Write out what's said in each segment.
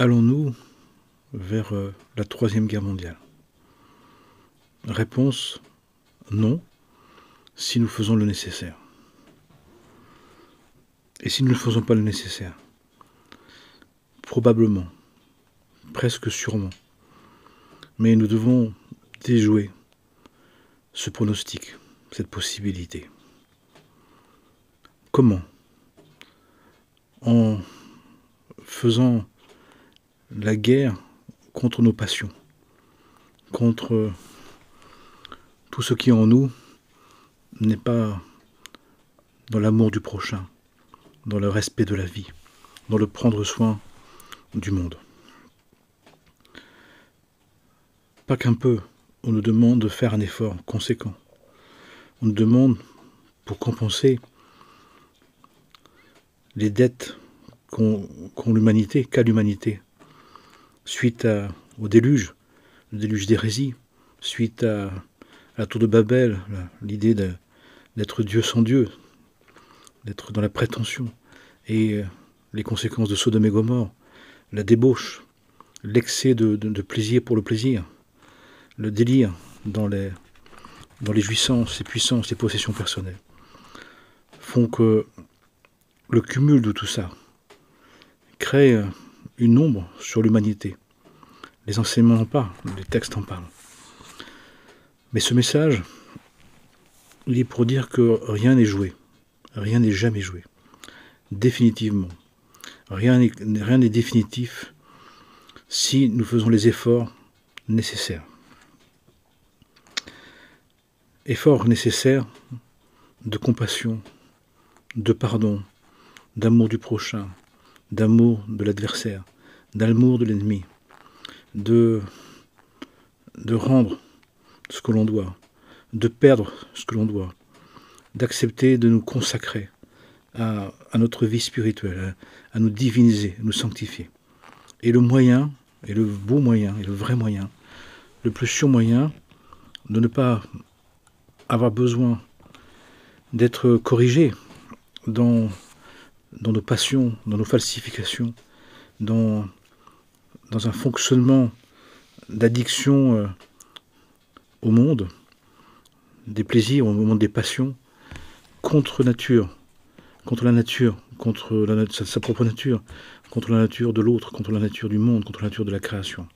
allons-nous vers la Troisième Guerre mondiale? Réponse, non, si nous faisons le nécessaire. Et si nous ne faisons pas le nécessaire? Probablement, presque sûrement. Mais nous devons déjouer ce pronostic, cette possibilité. Comment? En faisant la guerre contre nos passions, contre tout ce qui en nous n'est pas dans l'amour du prochain, dans le respect de la vie, dans le prendre soin du monde. Pas qu'un peu, on nous demande de faire un effort conséquent. On nous demande, pour compenser les dettes qu'a l'humanité, suite au déluge, le déluge d'hérésie, suite à la tour de Babel, l'idée d'être Dieu sans Dieu, d'être dans la prétention, et les conséquences de Sodome et Gomorrhe, la débauche, l'excès de plaisir pour le plaisir, le délire dans les jouissances, les puissances, les possessions personnelles, font que le cumul de tout ça crée une ombre sur l'humanité. Les enseignements en parlent, les textes en parlent. Mais ce message, il est pour dire que rien n'est joué, rien n'est jamais joué, définitivement. Rien n'est définitif si nous faisons les efforts nécessaires. Efforts nécessaires de compassion, de pardon, d'amour du prochain, d'amour de l'adversaire, d'amour de l'ennemi, de rendre ce que l'on doit, de perdre ce que l'on doit, d'accepter de nous consacrer à notre vie spirituelle, à nous diviniser, à nous sanctifier. Et le moyen, et le beau moyen, et le vrai moyen, le plus sûr moyen de ne pas avoir besoin d'être corrigé dans nos passions, dans nos falsifications, dans un fonctionnement d'addiction au monde, des plaisirs, au monde des passions, contre nature, contre la nature, contre sa propre nature, contre la nature de l'autre, contre la nature du monde, contre la nature de la création.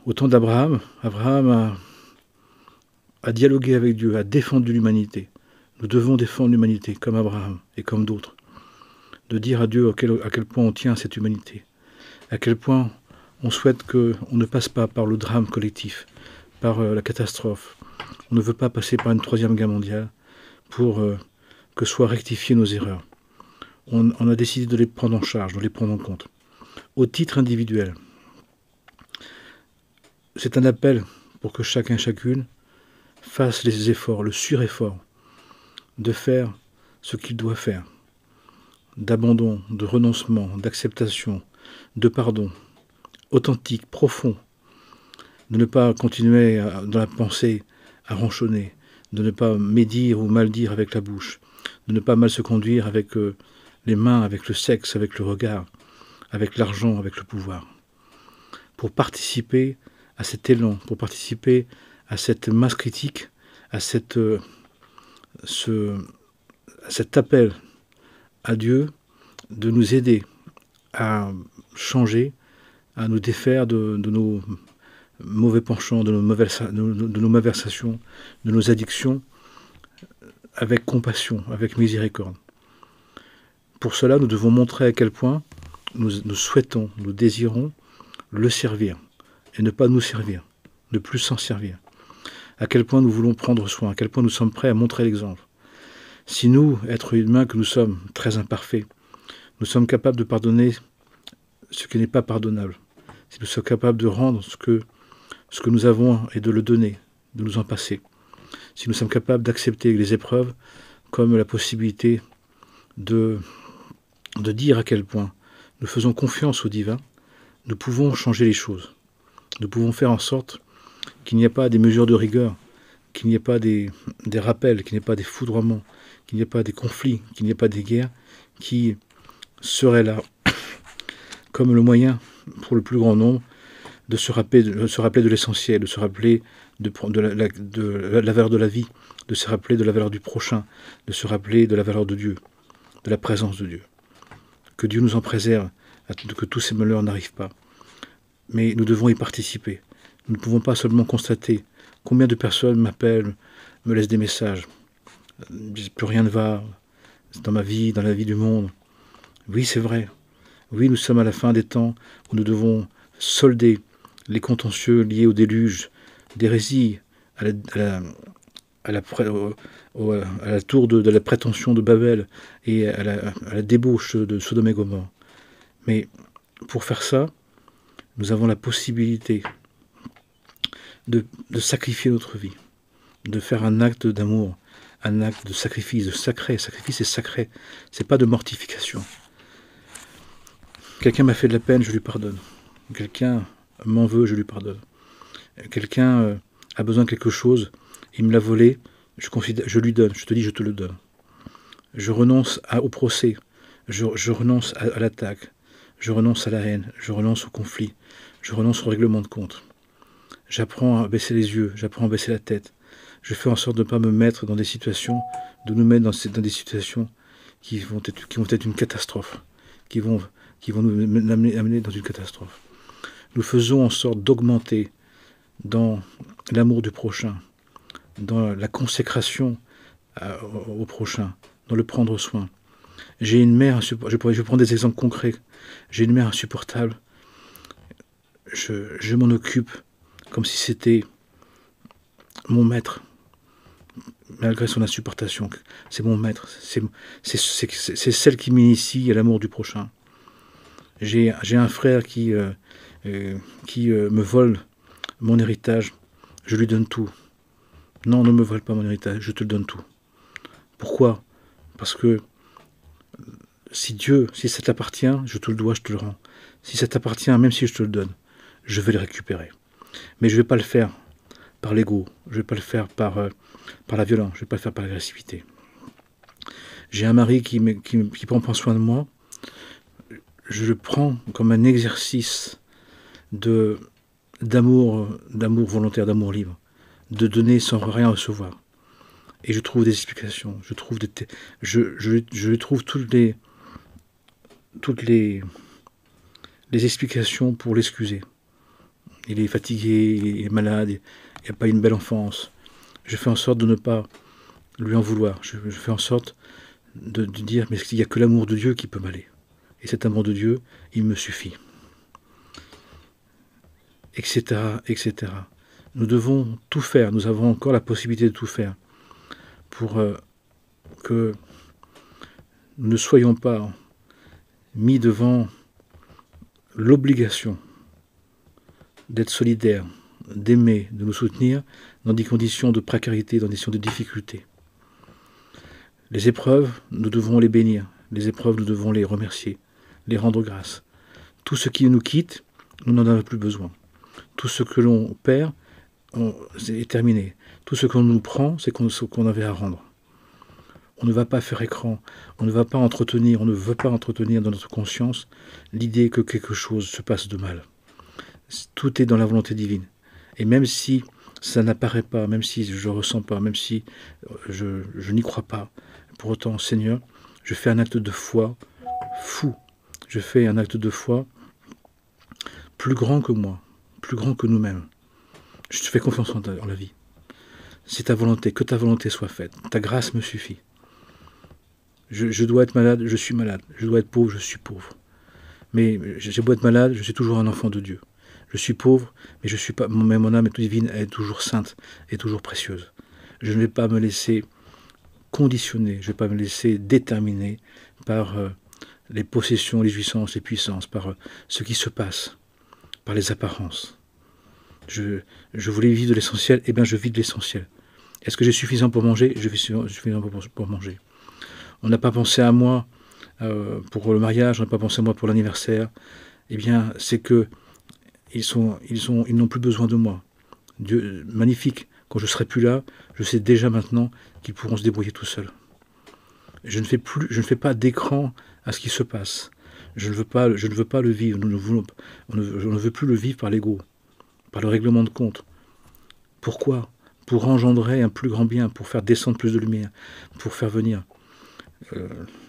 Au temps d'Abraham, Abraham a dialogué avec Dieu, a défendu l'humanité. Nous devons défendre l'humanité, comme Abraham et comme d'autres. De dire à Dieu à quel point on tient à cette humanité, à quel point on souhaite qu'on ne passe pas par le drame collectif, par la catastrophe. On ne veut pas passer par une troisième guerre mondiale pour que soient rectifiées nos erreurs. On a décidé de les prendre en charge, de les prendre en compte. Au titre individuel, c'est un appel pour que chacun, chacune, fasse les efforts, le sureffort, de faire ce qu'il doit faire, d'abandon, de renoncement, d'acceptation, de pardon, authentique, profond, de ne pas continuer dans la pensée à ronchonner, de ne pas médire ou mal dire avec la bouche, de ne pas mal se conduire avec les mains, avec le sexe, avec le regard, avec l'argent, avec le pouvoir, pour participer à cet élan, pour participer à cette masse critique, à cet appel à Dieu de nous aider à changer, à nous défaire de nos mauvais penchants, de nos malversations, de nos addictions, avec compassion, avec miséricorde. Pour cela, nous devons montrer à quel point nous souhaitons, nous désirons le servir, et ne pas nous servir, ne plus s'en servir. À quel point nous voulons prendre soin, à quel point nous sommes prêts à montrer l'exemple. Si nous, êtres humains que nous sommes, très imparfaits, nous sommes capables de pardonner ce qui n'est pas pardonnable, si nous sommes capables de rendre ce que nous avons et de le donner, de nous en passer, si nous sommes capables d'accepter les épreuves comme la possibilité de dire à quel point nous faisons confiance au divin, nous pouvons changer les choses. Nous pouvons faire en sorte qu'il n'y ait pas des mesures de rigueur, qu'il n'y ait pas des rappels, qu'il n'y ait pas des foudroiements, qu'il n'y ait pas des conflits, qu'il n'y ait pas des guerres qui seraient là comme le moyen pour le plus grand nombre de se rappeler de l'essentiel, de se rappeler de la valeur de la vie, de se rappeler de la valeur du prochain, de se rappeler de la valeur de Dieu, de la présence de Dieu. Que Dieu nous en préserve, que tous ces malheurs n'arrivent pas. Mais nous devons y participer. Nous ne pouvons pas seulement constater combien de personnes m'appellent, me laissent des messages. Plus rien ne va dans ma vie, dans la vie du monde. Oui, c'est vrai. Oui, nous sommes à la fin des temps où nous devons solder les contentieux liés au déluge, d'hérésie, à la tour de la prétention de Babel et à la débauche de Sodome et Gomorrhe. Mais pour faire ça, nous avons la possibilité de sacrifier notre vie, de faire un acte d'amour, un acte de sacrifice, de sacré. Sacrifice est sacré, c'est pas de mortification. Quelqu'un m'a fait de la peine, je lui pardonne. Quelqu'un m'en veut, je lui pardonne. Quelqu'un a besoin de quelque chose, il me l'a volé, je lui donne, je te dis, je te le donne. Je renonce au procès, je renonce à l'attaque, je renonce à la haine, je renonce au conflit, je renonce au règlement de compte. J'apprends à baisser les yeux, j'apprends à baisser la tête. Je fais en sorte de ne pas me mettre dans des situations, de nous mettre dans des situations qui vont être une catastrophe, qui vont nous amener dans une catastrophe. Nous faisons en sorte d'augmenter dans l'amour du prochain, dans la consécration au prochain, dans le prendre soin. J'ai une mère insupportable, je prends des exemples concrets. J'ai une mère insupportable. Je m'en occupe comme si c'était mon maître, malgré son insupportation. C'est mon maître, c'est celle qui m'initie à l'amour du prochain. J'ai un frère qui me vole mon héritage, je lui donne tout. Non, ne me vole pas mon héritage, je te le donne tout. Pourquoi? Parce que si ça t'appartient, je te le dois, je te le rends. Si ça t'appartient, même si je te le donne, je vais le récupérer. Mais je ne vais pas le faire par l'ego, je ne vais pas le faire par la violence, je ne vais pas le faire par l'agressivité. J'ai un mari qui prend soin de moi, je le prends comme un exercice d'amour volontaire, d'amour libre, de donner sans rien recevoir. Et je trouve des explications, je trouve toutes les explications pour l'excuser. Il est fatigué, il est malade, il n'a pas une belle enfance. Je fais en sorte de ne pas lui en vouloir. Je fais en sorte de dire, mais il n'y a que l'amour de Dieu qui peut m'aller. Et cet amour de Dieu, il me suffit. Etc., etc. Nous devons tout faire, nous avons encore la possibilité de tout faire pour que nous ne soyons pas mis devant l'obligation d'être solidaires, d'aimer, de nous soutenir dans des conditions de précarité, dans des conditions de difficulté. Les épreuves, nous devons les bénir. Les épreuves, nous devons les remercier, les rendre grâce. Tout ce qui nous quitte, nous n'en avons plus besoin. Tout ce que l'on perd est terminé. Tout ce qu'on nous prend, c'est ce qu'on avait à rendre. On ne va pas faire écran, on ne va pas entretenir, on ne veut pas entretenir dans notre conscience l'idée que quelque chose se passe de mal. Tout est dans la volonté divine. Et même si ça n'apparaît pas, même si je ne ressens pas, même si je n'y crois pas, pour autant, Seigneur, je fais un acte de foi fou. Je fais un acte de foi plus grand que moi, plus grand que nous-mêmes. Je te fais confiance en la vie. C'est ta volonté, que ta volonté soit faite. Ta grâce me suffit. Je dois être malade, je suis malade. Je dois être pauvre, je suis pauvre. Mais j'ai beau être malade, je suis toujours un enfant de Dieu. Je suis pauvre, mais je suis pas. Mais mon âme est divine, elle est toujours sainte, et toujours précieuse. Je ne vais pas me laisser conditionner, je ne vais pas me laisser déterminer par les possessions, les jouissances, les puissances, par ce qui se passe, par les apparences. Je voulais vivre de l'essentiel, eh bien je vis de l'essentiel. Est-ce que j'ai suffisamment pour manger? Je vis suffisamment pour manger. On n'a pas pensé à moi pour le mariage, on n'a pas pensé à moi pour l'anniversaire. Eh bien, c'est que ils n'ont plus besoin de moi. Dieu, magnifique. Quand je ne serai plus là, je sais déjà maintenant qu'ils pourront se débrouiller tout seuls. Je ne fais pas d'écran à ce qui se passe. Je ne veux pas le vivre. On ne veut plus le vivre par l'ego, par le règlement de compte. Pourquoi? Pour engendrer un plus grand bien, pour faire descendre plus de lumière, pour faire venir.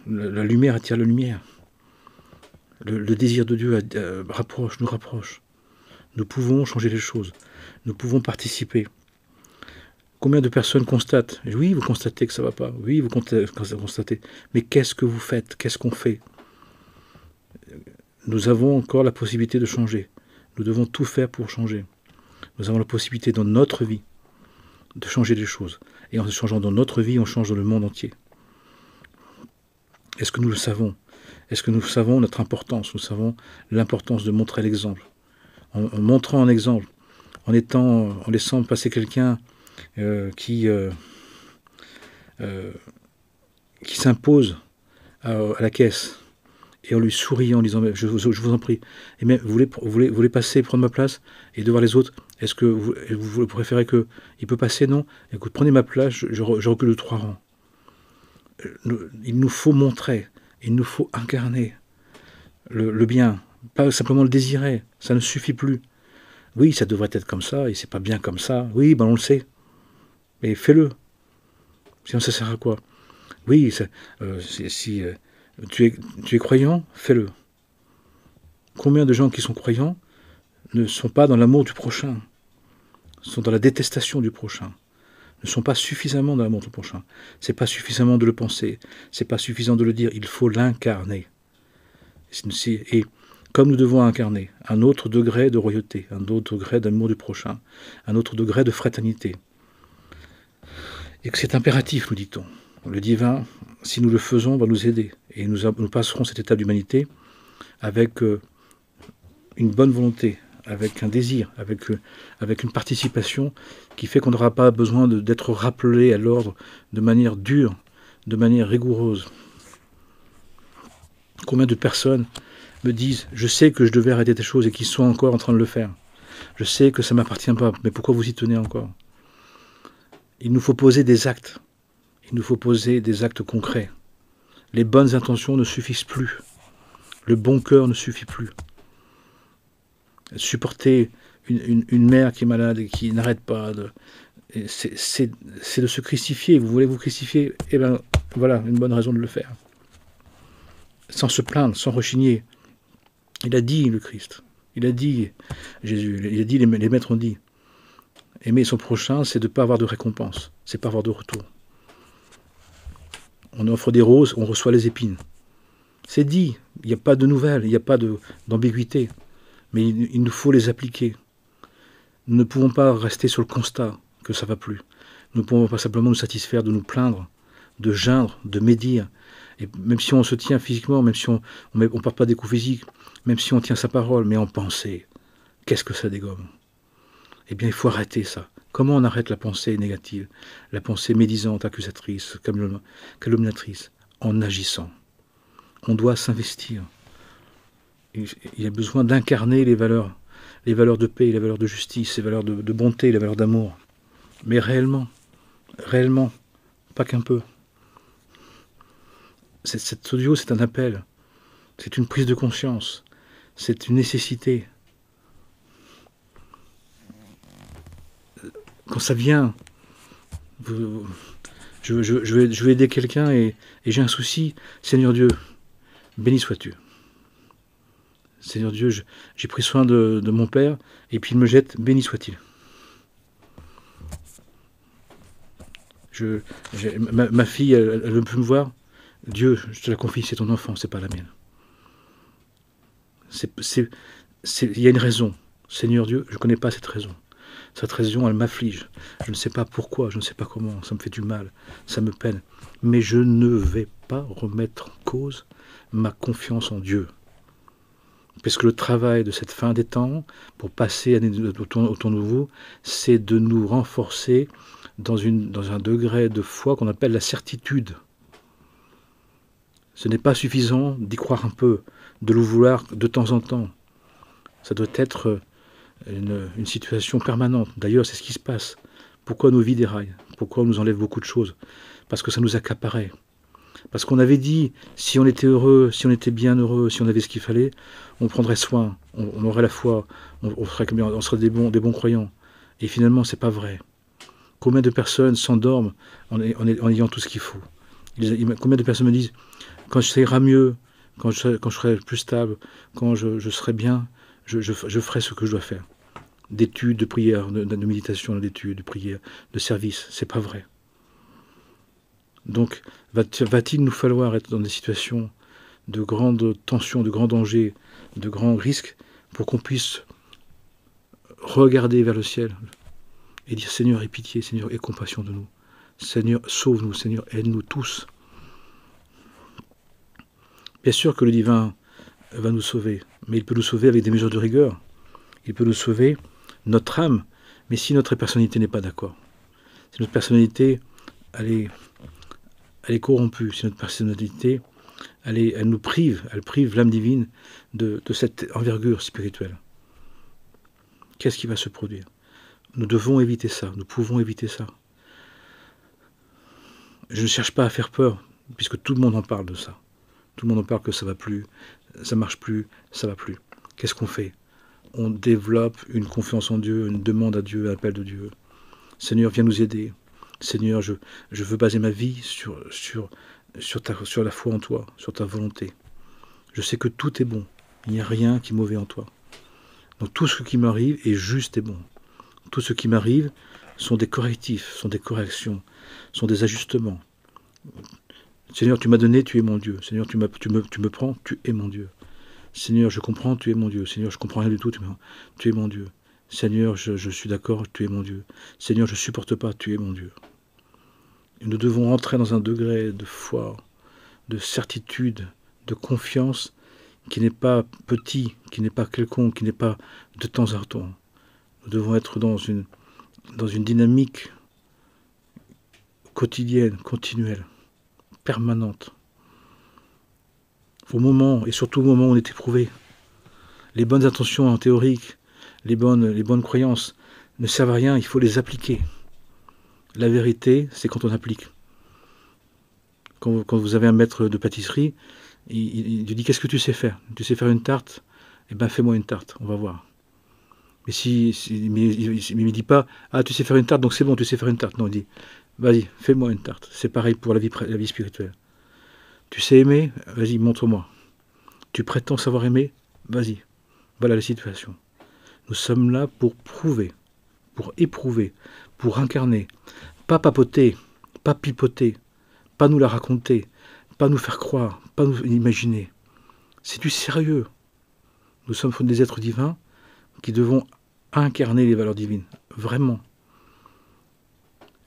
La lumière attire la lumière. Le désir de Dieu nous rapproche. Nous pouvons changer les choses. Nous pouvons participer. Combien de personnes constatent? Oui, vous constatez que ça ne va pas. Oui, vous constatez. Mais qu'est-ce que vous faites? Qu'est-ce qu'on fait? Nous avons encore la possibilité de changer. Nous devons tout faire pour changer. Nous avons la possibilité dans notre vie de changer les choses. Et en changeant dans notre vie, on change dans le monde entier. Est-ce que nous le savons? Est-ce que nous savons notre importance? Nous savons l'importance de montrer l'exemple. En montrant un exemple, en laissant passer quelqu'un qui s'impose à la caisse, et en lui souriant, en disant je vous en prie, et même, vous voulez passer, prendre ma place, et devant les autres, est-ce que vous préférez qu'il peut passer? Non. Écoute, prenez ma place, je recule de 3 rangs. Il nous faut montrer, il nous faut incarner le bien, pas simplement le désirer, ça ne suffit plus. Oui, ça devrait être comme ça, et c'est pas bien comme ça. Oui, ben on le sait, mais fais-le. Sinon, ça sert à quoi? Oui, si tu es croyant, fais-le. Combien de gens qui sont croyants ne sont pas dans l'amour du prochain, sont dans la détestation du prochain, ne sont pas suffisamment dans l'amour du prochain. C'est pas suffisamment de le penser, c'est pas suffisant de le dire, il faut l'incarner. Et comme nous devons incarner un autre degré de royauté, un autre degré d'amour du prochain, un autre degré de fraternité, et que c'est impératif, nous dit-on. Le divin, si nous le faisons, va nous aider. Et nous passerons cette étape d'humanité avec une bonne volonté, avec un désir, avec une participation qui fait qu'on n'aura pas besoin d'être rappelé à l'ordre de manière dure, de manière rigoureuse. Combien de personnes me disent « Je sais que je devais arrêter des choses et qui sont encore en train de le faire. Je sais que ça ne m'appartient pas, mais pourquoi vous y tenez encore ?» Il nous faut poser des actes. Il nous faut poser des actes concrets. Les bonnes intentions ne suffisent plus. Le bon cœur ne suffit plus. Supporter une mère qui est malade et qui n'arrête pas, c'est de se crucifier. Vous voulez vous crucifier? Eh bien, voilà, une bonne raison de le faire. Sans se plaindre, sans rechigner. Il a dit, le Christ. Il a dit, Jésus. Il a dit, les maîtres ont dit. Aimer son prochain, c'est de ne pas avoir de récompense. C'est pas avoir de retour. On offre des roses, on reçoit les épines. C'est dit, il n'y a pas de nouvelles, il n'y a pas d'ambiguïté. Mais il nous faut les appliquer. Nous ne pouvons pas rester sur le constat que ça ne va plus. Nous ne pouvons pas simplement nous satisfaire de nous plaindre, de geindre, de médire. Et même si on se tient physiquement, même si on ne part pas des coups physiques, même si on tient sa parole, mais en pensée, qu'est-ce que ça dégomme? Eh bien, il faut arrêter ça. Comment on arrête la pensée négative, la pensée médisante, accusatrice, calomniatrice? En agissant. On doit s'investir. Il y a besoin d'incarner les valeurs de paix, les valeurs de justice, les valeurs de bonté, les valeurs d'amour. Mais réellement, pas qu'un peu. Cet audio, c'est un appel, c'est une prise de conscience, c'est une nécessité. Quand ça vient, je vais aider quelqu'un et j'ai un souci, Seigneur Dieu, béni sois-tu. Seigneur Dieu, j'ai pris soin de mon père, et puis il me jette, béni soit-il. Ma fille, elle veut plus me voir. Dieu, je te la confie, c'est ton enfant, c'est pas la mienne. Il y a une raison. Seigneur Dieu, je ne connais pas cette raison. Cette raison, elle m'afflige. Je ne sais pas pourquoi, je ne sais pas comment, ça me fait du mal, ça me peine. Mais je ne vais pas remettre en cause ma confiance en Dieu. Parce que le travail de cette fin des temps, pour passer au temps nouveau, c'est de nous renforcer dans un degré de foi qu'on appelle la certitude. Ce n'est pas suffisant d'y croire un peu, de le vouloir de temps en temps. Ça doit être une situation permanente. D'ailleurs, c'est ce qui se passe. Pourquoi nos vies déraillent? Pourquoi on nous enlève beaucoup de choses? Parce que ça nous accaparait. Parce qu'on avait dit, si on était heureux, si on était bien heureux, si on avait ce qu'il fallait, on prendrait soin, on aurait la foi, on serait des bons croyants. Et finalement, c'est pas vrai. Combien de personnes s'endorment en ayant tout ce qu'il faut? Combien de personnes me disent, quand ça ira mieux, quand je serai plus stable, quand je serai bien, je ferai ce que je dois faire. D'études, de prière, de méditation, d'études, de prière, de service. C'est pas vrai. Donc, va-t-il nous falloir être dans des situations de grande tension, de grands dangers, de grands risques, pour qu'on puisse regarder vers le ciel et dire Seigneur, aie pitié, Seigneur, aie compassion de nous. Seigneur, sauve-nous, Seigneur, aide-nous tous. Bien sûr que le divin va nous sauver, mais il peut nous sauver avec des mesures de rigueur. Il peut nous sauver, notre âme, mais si notre personnalité n'est pas d'accord, si notre personnalité elle est corrompue, si notre personnalité elle nous prive, elle prive l'âme divine de cette envergure spirituelle, qu'est-ce qui va se produire? Nous devons éviter ça, nous pouvons éviter ça. Je ne cherche pas à faire peur, puisque tout le monde en parle de ça. Tout le monde en parle que ça va plus, ça marche plus, ça va plus. Qu'est-ce qu'on fait? On développe une confiance en Dieu, une demande à Dieu, un appel de Dieu. Seigneur, viens nous aider. Seigneur, je veux baser ma vie sur la foi en toi, sur ta volonté. Je sais que tout est bon. Il n'y a rien qui est mauvais en toi. Donc tout ce qui m'arrive est juste et bon. Tout ce qui m'arrive sont des correctifs, sont des corrections, sont des ajustements. Seigneur, tu m'as donné, tu es mon Dieu. Seigneur, tu me prends, tu es mon Dieu. Seigneur, je comprends, tu es mon Dieu. Seigneur, je comprends rien du tout, tu es mon Dieu. Seigneur, je suis d'accord, tu es mon Dieu. Seigneur, je supporte pas, tu es mon Dieu. Et nous devons entrer dans un degré de foi, de certitude, de confiance qui n'est pas petit, qui n'est pas quelconque, qui n'est pas de temps en temps. Nous devons être dans une dynamique quotidienne, continuelle, permanente. Au moment, et surtout au moment où on est éprouvé, les bonnes intentions théoriques, les bonnes croyances ne servent à rien, il faut les appliquer. La vérité, c'est quand on applique. Quand vous avez un maître de pâtisserie, il dit qu'est-ce que tu sais faire? Tu sais faire une tarte? Eh bien fais-moi une tarte, on va voir. Mais mais il ne dit pas ah tu sais faire une tarte donc c'est bon tu sais faire une tarte. Non, il dit vas-y fais-moi une tarte. C'est pareil pour la vie spirituelle. Tu sais aimer? Vas-y montre-moi. Tu prétends savoir aimer? Vas-y. Voilà la situation. Nous sommes là pour prouver, pour éprouver, pour incarner, pas papoter, pas pipoter, pas nous la raconter, pas nous faire croire, pas nous imaginer. C'est du sérieux. Nous sommes des êtres divins qui devons incarner les valeurs divines. Vraiment.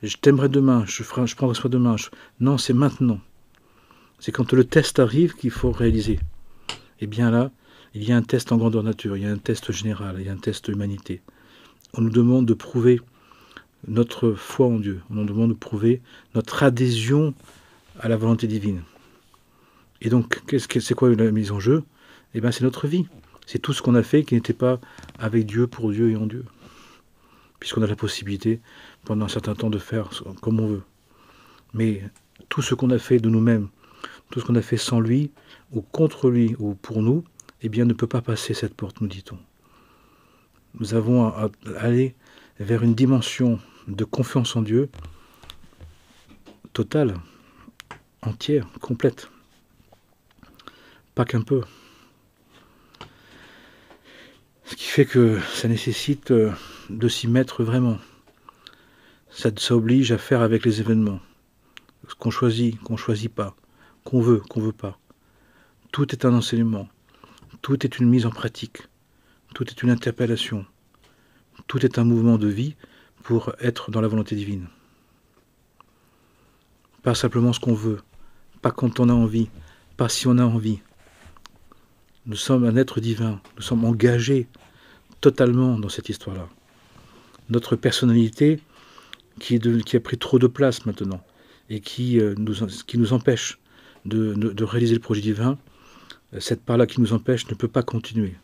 Je t'aimerai demain, je prendrai soin demain. Non, c'est maintenant. C'est quand le test arrive qu'il faut réaliser. Et bien là, il y a un test en grandeur nature, il y a un test général, il y a un test humanité. On nous demande de prouver notre foi en Dieu. On nous demande de prouver notre adhésion à la volonté divine. Et donc, c'est quoi la mise en jeu? Eh bien, c'est notre vie. C'est tout ce qu'on a fait qui n'était pas avec Dieu, pour Dieu et en Dieu. Puisqu'on a la possibilité, pendant un certain temps, de faire comme on veut. Mais tout ce qu'on a fait de nous-mêmes, tout ce qu'on a fait sans lui, ou contre lui, ou pour nous, eh bien, ne peut pas passer cette porte, nous dit-on. Nous avons à aller vers une dimension de confiance en Dieu totale, entière, complète. Pas qu'un peu. Ce qui fait que ça nécessite de s'y mettre vraiment. Ça oblige à faire avec les événements. Ce qu'on choisit pas, qu'on veut pas. Tout est un enseignement. Tout est une mise en pratique. Tout est une interpellation. Tout est un mouvement de vie pour être dans la volonté divine. Pas simplement ce qu'on veut, pas quand on a envie, pas si on a envie. Nous sommes un être divin, nous sommes engagés totalement dans cette histoire-là. Notre personnalité, qui a pris trop de place maintenant, et qui nous empêche de réaliser le projet divin, cette part-là qui nous empêche ne peut pas continuer.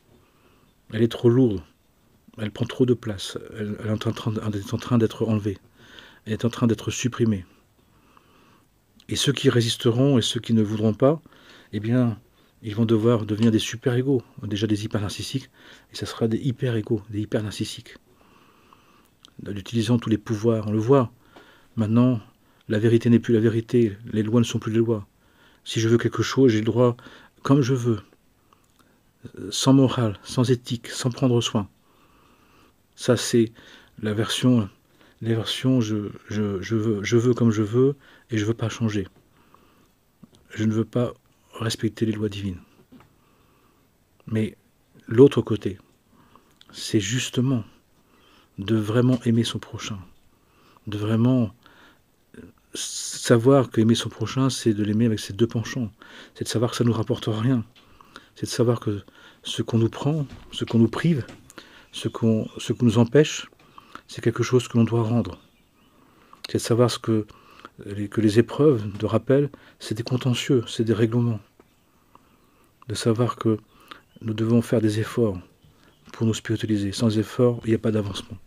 Elle est trop lourde, elle prend trop de place, elle est en train d'être enlevée, elle est en train d'être supprimée. Et ceux qui résisteront et ceux qui ne voudront pas, eh bien, ils vont devoir devenir des super-égaux, déjà des hyper-narcissiques, et ça sera des hyper-égaux, des hyper-narcissiques. En utilisant tous les pouvoirs, on le voit. Maintenant, la vérité n'est plus la vérité, les lois ne sont plus les lois. Si je veux quelque chose, j'ai le droit comme je veux, sans morale, sans éthique, sans prendre soin. Ça, c'est la version, les versions je veux comme je veux et je ne veux pas changer. Je ne veux pas respecter les lois divines. Mais l'autre côté, c'est justement de vraiment aimer son prochain, de vraiment savoir qu'aimer son prochain, c'est de l'aimer avec ses deux penchants, c'est de savoir que ça ne nous rapporte rien, c'est de savoir que ce qu'on nous prend, ce qu'on nous prive, ce qu'on nous empêche, c'est quelque chose que l'on doit rendre. C'est de savoir que les épreuves de rappel, c'est des contentieux, c'est des règlements. De savoir que nous devons faire des efforts pour nous spiritualiser. Sans effort, il n'y a pas d'avancement.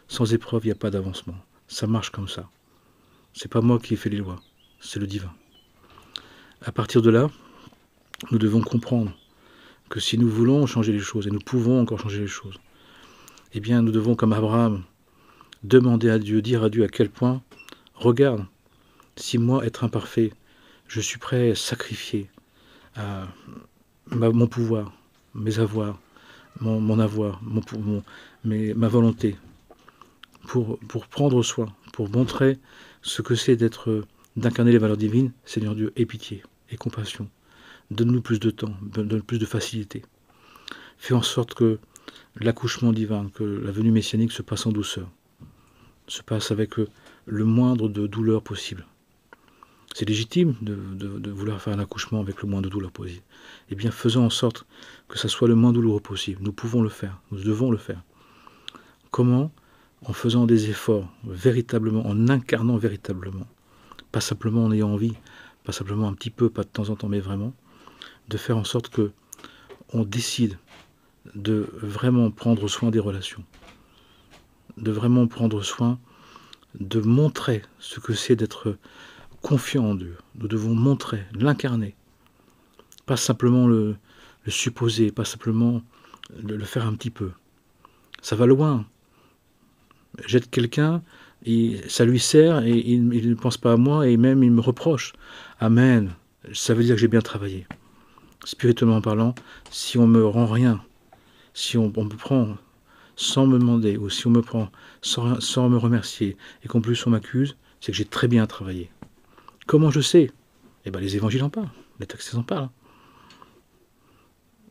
Sans épreuve, il n'y a pas d'avancement. Ça marche comme ça. C'est pas moi qui ai fait les lois, c'est le divin. À partir de là, nous devons comprendre que si nous voulons changer les choses, et nous pouvons encore changer les choses, eh bien nous devons, comme Abraham, demander à Dieu, dire à Dieu à quel point, regarde, si moi, être imparfait, je suis prêt à sacrifier mon pouvoir, mes avoirs, mon avoir, ma volonté, pour prendre soin, pour montrer ce que c'est d'incarner les valeurs divines, Seigneur Dieu, aie pitié et compassion. Donne-nous plus de temps, donne-nous plus de facilité. Fais en sorte que l'accouchement divin, que la venue messianique se passe en douceur, se passe avec le moindre de douleur possible. C'est légitime de vouloir faire un accouchement avec le moins de douleur possible. Eh bien, faisons en sorte que ça soit le moins douloureux possible. Nous pouvons le faire, nous devons le faire. Comment ? En faisant des efforts, véritablement, en incarnant véritablement. Pas simplement en ayant envie, pas simplement un petit peu, pas de temps en temps, mais vraiment, de faire en sorte que on décide de vraiment prendre soin des relations, de vraiment prendre soin de montrer ce que c'est d'être confiant en Dieu. Nous devons montrer, l'incarner, pas simplement le supposer, pas simplement le faire un petit peu. Ça va loin. J'aide quelqu'un, ça lui sert et il ne pense pas à moi et même il me reproche. Amen. Ça veut dire que j'ai bien travaillé. Spirituellement parlant, si on me rend rien, si on me prend sans me demander ou si on me prend sans me remercier et qu'en plus on m'accuse, c'est que j'ai très bien travaillé. Comment je sais ? Eh bien les évangiles en parlent, les textes en parlent.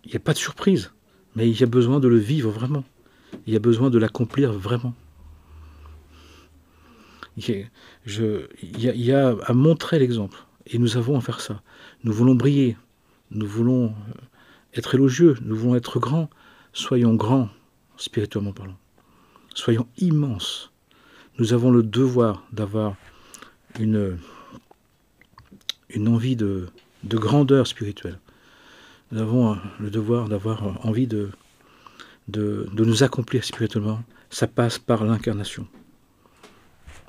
Il n'y a pas de surprise, mais il y a besoin de le vivre vraiment. Il y a besoin de l'accomplir vraiment. Il y a à montrer l'exemple. Et nous avons à faire ça. Nous voulons briller. Nous voulons être élogieux. Nous voulons être grands. Soyons grands, spirituellement parlant. Soyons immenses. Nous avons le devoir d'avoir une envie de grandeur spirituelle. Nous avons le devoir d'avoir envie de nous accomplir spirituellement. Ça passe par l'incarnation.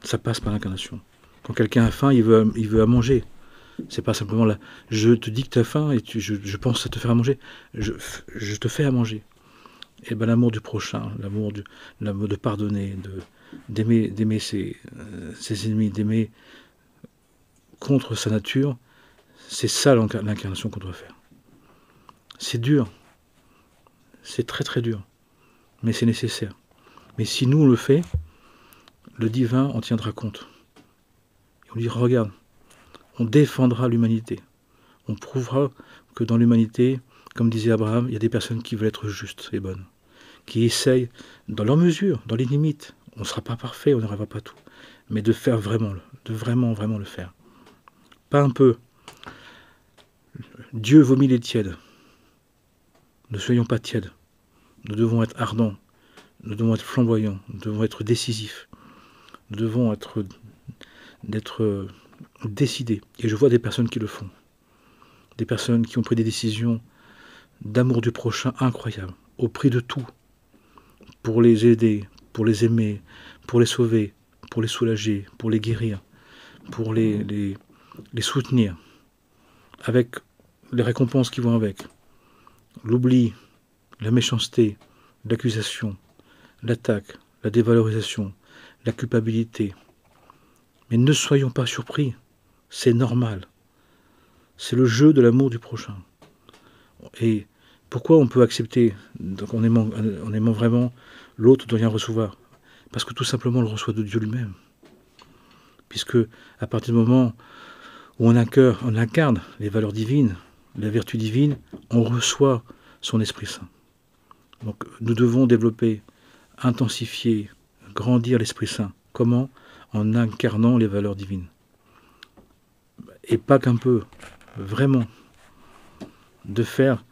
Ça passe par l'incarnation. Quand quelqu'un a faim, il veut à manger. C'est pas simplement là, je te dis que tu as faim et je pense à te faire à manger. Je te fais à manger. Et ben l'amour du prochain, l'amour de pardonner, d'aimer ses ennemis, d'aimer contre sa nature, c'est ça l'incarnation qu'on doit faire. C'est dur. C'est très très dur. Mais c'est nécessaire. Mais si nous on le fait, le divin en tiendra compte. Et on lui dira, regarde, on défendra l'humanité. On prouvera que dans l'humanité, comme disait Abraham, il y a des personnes qui veulent être justes et bonnes, qui essayent, dans leur mesure, dans les limites. On ne sera pas parfait, on n'arrivera pas tout. Mais de faire vraiment, de vraiment, vraiment le faire. Pas un peu. Dieu vomit les tièdes. Ne soyons pas tièdes. Nous devons être ardents. Nous devons être flamboyants. Nous devons être décisifs. Nous devons être décidés. Et je vois des personnes qui le font. Des personnes qui ont pris des décisions d'amour du prochain incroyables, au prix de tout, pour les aider, pour les aimer, pour les sauver, pour les soulager, pour les guérir, pour les les soutenir, avec les récompenses qui vont avec, l'oubli, la méchanceté, l'accusation, l'attaque, la dévalorisation, la culpabilité. Mais ne soyons pas surpris, c'est normal. C'est le jeu de l'amour du prochain. Et pourquoi on peut accepter, donc en aimant vraiment l'autre de rien recevoir? Parce que tout simplement on le reçoit de Dieu lui-même. Puisque à partir du moment où on incarne les valeurs divines, la vertu divine, on reçoit son Esprit Saint. Donc nous devons développer, intensifier, grandir l'Esprit Saint. Comment? En incarnant les valeurs divines. Et pas qu'un peu, vraiment. De faire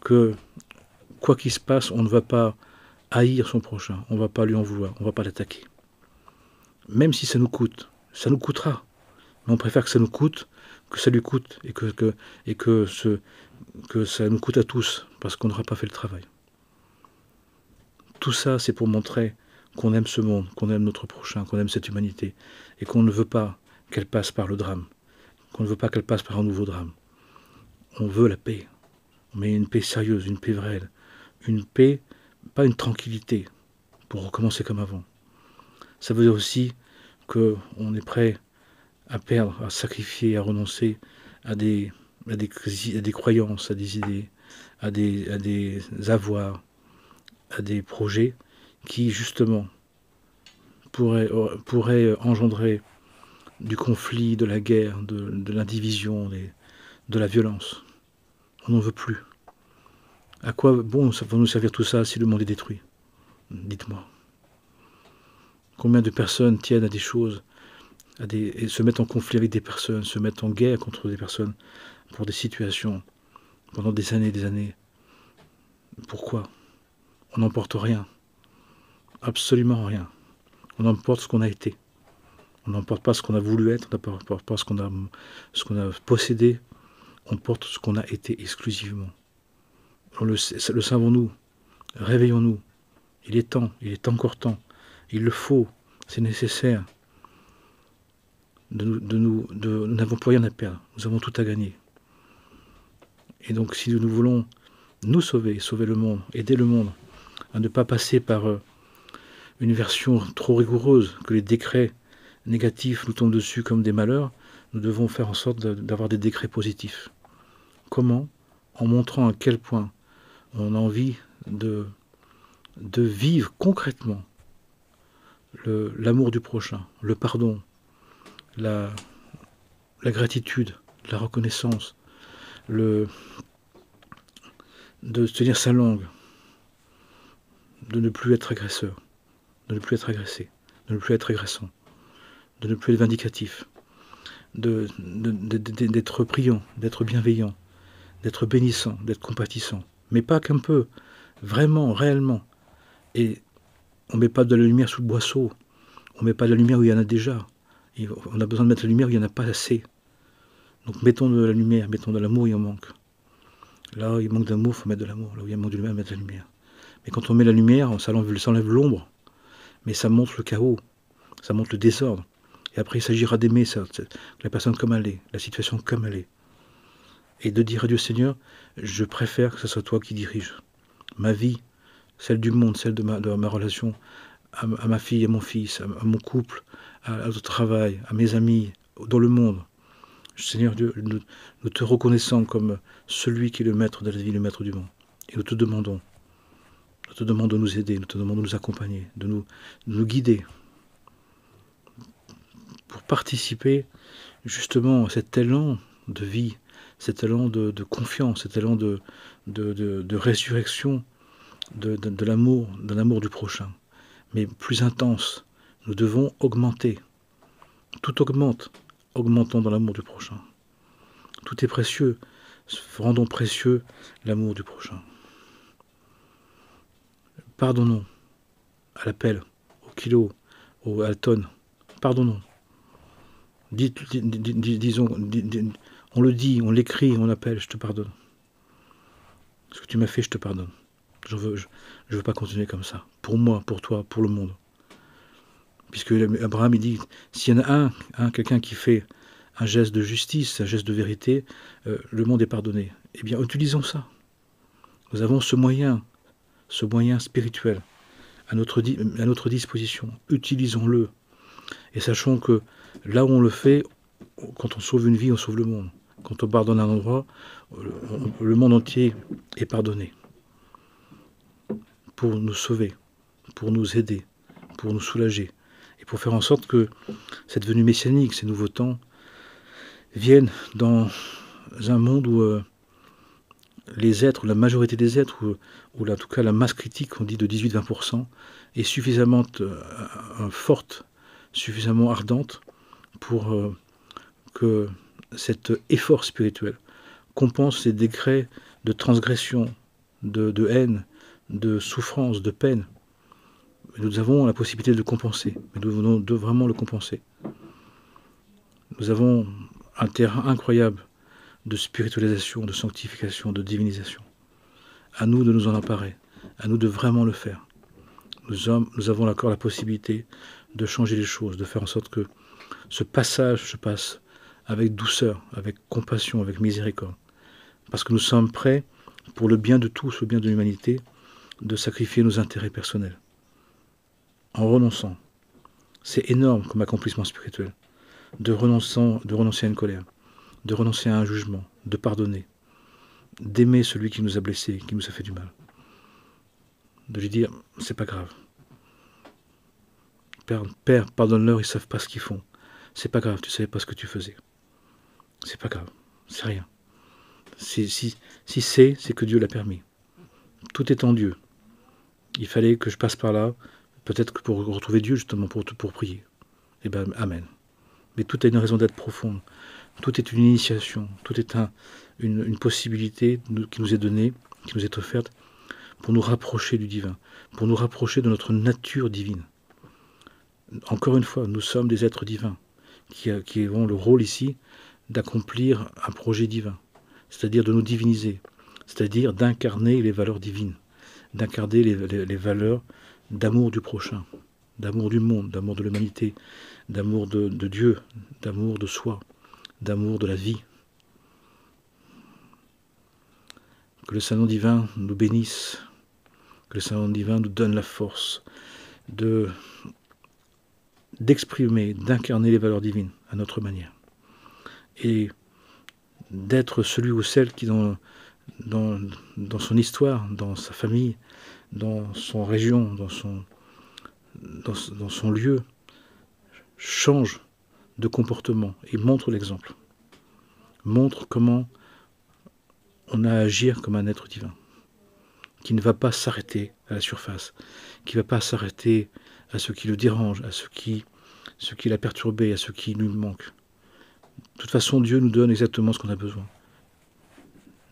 que, quoi qu'il se passe, on ne va pas haïr son prochain, on ne va pas lui en vouloir, on ne va pas l'attaquer. Même si ça nous coûte, ça nous coûtera. Mais on préfère que ça nous coûte, que ça lui coûte, et que ça nous coûte à tous, parce qu'on n'aura pas fait le travail. Tout ça, c'est pour montrer qu'on aime ce monde, qu'on aime notre prochain, qu'on aime cette humanité, et qu'on ne veut pas qu'elle passe par le drame, qu'on ne veut pas qu'elle passe par un nouveau drame. On veut la paix, mais une paix sérieuse, une paix vraie, une paix, pas une tranquillité, pour recommencer comme avant. Ça veut dire aussi qu'on est prêt à perdre, à sacrifier, à renoncer à des croyances, à des idées, à des avoirs, à des projets qui, justement, pourraient engendrer du conflit, de la guerre, de l'indivision, de la violence. On n'en veut plus. À quoi bon ça va nous servir tout ça si le monde est détruit? Dites-moi. Combien de personnes tiennent à des choses, et se mettent en conflit avec des personnes, se mettent en guerre contre des personnes pour des situations pendant des années. Pourquoi? On n'emporte rien. Absolument rien. On emporte ce qu'on a été. On n'emporte pas ce qu'on a voulu être, on n'emporte pas ce qu'on a possédé, on porte ce qu'on a été exclusivement. Le savons-nous? Réveillons-nous. Il est temps, il est encore temps. Il le faut, c'est nécessaire. Nous n'avons plus rien à perdre, nous avons tout à gagner. Et donc si nous voulons nous sauver le monde, aider le monde, à ne pas passer par une version trop rigoureuse, que les décrets négatifs nous tombent dessus comme des malheurs, nous devons faire en sorte d'avoir des décrets positifs. Comment? En montrant à quel point on a envie de vivre concrètement l'amour du prochain, le pardon, la gratitude, la reconnaissance, de tenir sa langue, de ne plus être agresseur, de ne plus être agressé, de ne plus être agressant, de ne plus être vindicatif, d'être priant, d'être bienveillant, d'être bénissant, d'être compatissant, mais pas qu'un peu, vraiment, réellement. Et on ne met pas de la lumière sous le boisseau, on ne met pas de la lumière où il y en a déjà. On a besoin de mettre la lumière où il n'y en a pas assez. Donc mettons de la lumière, mettons de l'amour, il en manque. Là où il manque d'amour, il faut mettre de l'amour. Là où il manque de lumière, mettre de la lumière. Mais quand on met la lumière, ça enlève l'ombre. Mais ça montre le chaos, ça montre le désordre. Et après, il s'agira d'aimer la personne comme elle est, la situation comme elle est. Et de dire à Dieu, Seigneur, je préfère que ce soit toi qui dirige ma vie, celle du monde, celle de ma relation à ma fille, à mon fils, à mon couple, au travail, à mes amis, dans le monde. Seigneur Dieu, nous te reconnaissons comme celui qui est le maître de la vie, le maître du monde. Et nous te demandons de nous aider, nous te demandons de nous accompagner, de nous guider pour participer justement à cet élan de vie, cet élan de confiance, cet élan de résurrection de l'amour du prochain. Mais plus intense, nous devons augmenter. Tout augmente, augmentons dans l'amour du prochain. Tout est précieux, rendons précieux l'amour du prochain. Pardonnons à l'appel, au kilo, à la tonne. Pardonnons. Disons, on le dit, on l'écrit, on appelle, je te pardonne. Ce que tu m'as fait, je te pardonne. Je veux pas continuer comme ça. Pour moi, pour toi, pour le monde. Puisque Abraham, il dit, s'il y en a quelqu'un qui fait un geste de justice, un geste de vérité, le monde est pardonné. Eh bien, utilisons ça. Nous avons ce moyen spirituel à notre disposition. Utilisons-le. Et sachons que là où on le fait, quand on sauve une vie, on sauve le monde. Quand on pardonne un endroit, le monde entier est pardonné. Pour nous sauver, pour nous aider, pour nous soulager. Et pour faire en sorte que cette venue messianique, ces nouveaux temps, viennent dans un monde où les êtres, la majorité des êtres, ou en tout cas la masse critique, on dit de 18-20%, est suffisamment forte, suffisamment ardente pour que cet effort spirituel compense les décrets de transgression, de haine, de souffrance, de peine. Nous avons la possibilité de le compenser, mais nous venons de vraiment le compenser. Nous avons un terrain incroyable de spiritualisation, de sanctification, de divinisation. À nous de nous en emparer, à nous de vraiment le faire. Nous avons encore la possibilité de changer les choses, de faire en sorte que ce passage se passe avec douceur, avec compassion, avec miséricorde. Parce que nous sommes prêts, pour le bien de tous, le bien de l'humanité, de sacrifier nos intérêts personnels. En renonçant. C'est énorme comme accomplissement spirituel. De renoncer à une colère, de renoncer à un jugement, de pardonner, d'aimer celui qui nous a blessés, qui nous a fait du mal. De lui dire, c'est pas grave. Père, pardonne-leur, ils savent pas ce qu'ils font. C'est pas grave, tu savais pas ce que tu faisais. C'est pas grave, c'est rien. Si c'est que Dieu l'a permis. Tout est en Dieu. Il fallait que je passe par là, peut-être que pour retrouver Dieu, justement, pour prier. Eh bien, amen. Mais tout a une raison d'être profonde. Tout est une initiation. Tout est une possibilité qui nous est donnée, qui nous est offerte, pour nous rapprocher du divin, pour nous rapprocher de notre nature divine. Encore une fois, nous sommes des êtres divins, qui ont le rôle ici d'accomplir un projet divin, c'est-à-dire de nous diviniser, c'est-à-dire d'incarner les valeurs divines, d'incarner les valeurs d'amour du prochain, d'amour du monde, d'amour de l'humanité, d'amour de Dieu, d'amour de soi, d'amour de la vie. Que le Saint-Nom divin nous bénisse, que le Saint-Nom divin nous donne la force d'exprimer, d'incarner les valeurs divines à notre manière. Et d'être celui ou celle qui, dans son histoire, dans sa famille, dans son région, dans son lieu, change de comportement et montre l'exemple. Montre comment on a à agir comme un être divin, qui ne va pas s'arrêter à la surface, qui ne va pas s'arrêter à ce qui le dérange, à ce qui l'a perturbé, à ce qui lui manque. De toute façon, Dieu nous donne exactement ce qu'on a besoin.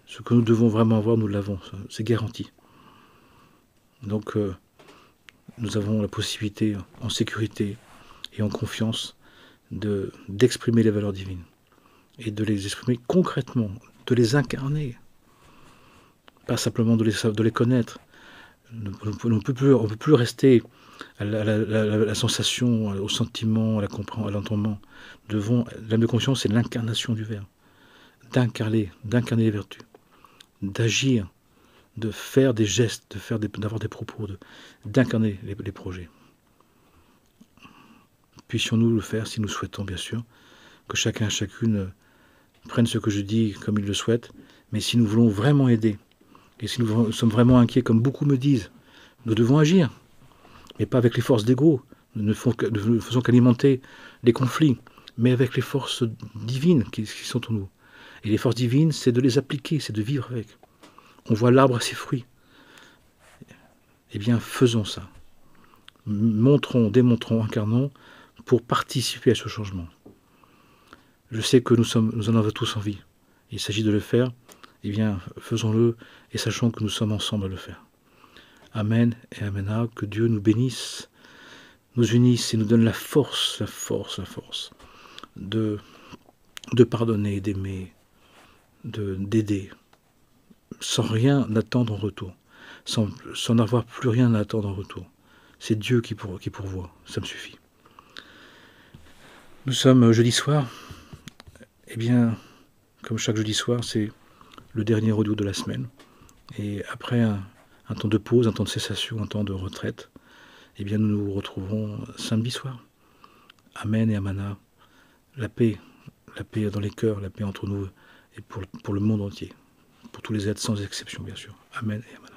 Ce que nous devons vraiment avoir, nous l'avons, c'est garanti. Donc, nous avons la possibilité, en sécurité et en confiance, d'exprimer les valeurs divines. Et de les exprimer concrètement, de les incarner. Pas simplement de les connaître. On ne peut plus rester à la sensation, au sentiment, à l'entendement. L'âme de conscience, c'est l'incarnation du Verbe. D'incarner les vertus. D'agir, de faire des gestes, d'avoir des propos, d'incarner les projets. Puissions-nous le faire, si nous souhaitons, bien sûr, que chacun et chacune prenne ce que je dis comme il le souhaite, mais si nous voulons vraiment aider, et si nous sommes vraiment inquiets, comme beaucoup me disent, nous devons agir, mais pas avec les forces d'ego, nous ne faisons qu'alimenter les conflits, mais avec les forces divines qui sont en nous. Et les forces divines, c'est de les appliquer, c'est de vivre avec. On voit l'arbre à ses fruits. Eh bien, faisons ça. Montrons, démontrons, incarnons, pour participer à ce changement. Je sais que nous en avons tous envie. Il s'agit de le faire. Eh bien, faisons-le et sachons que nous sommes ensemble à le faire. Amen et Amen. Que Dieu nous bénisse, nous unisse et nous donne la force de pardonner, d'aimer, d'aider, sans rien attendre en retour, sans n'avoir plus rien à attendre en retour. C'est Dieu qui pourvoit, ça me suffit. Nous sommes jeudi soir, Eh bien, comme chaque jeudi soir, c'est le dernier audio de la semaine. Et après un temps de pause, un temps de cessation, un temps de retraite, eh bien nous nous retrouverons samedi soir. Amen et Amana. La paix dans les cœurs, la paix entre nous et pour le monde entier. Pour tous les êtres sans exception, bien sûr. Amen et Amana.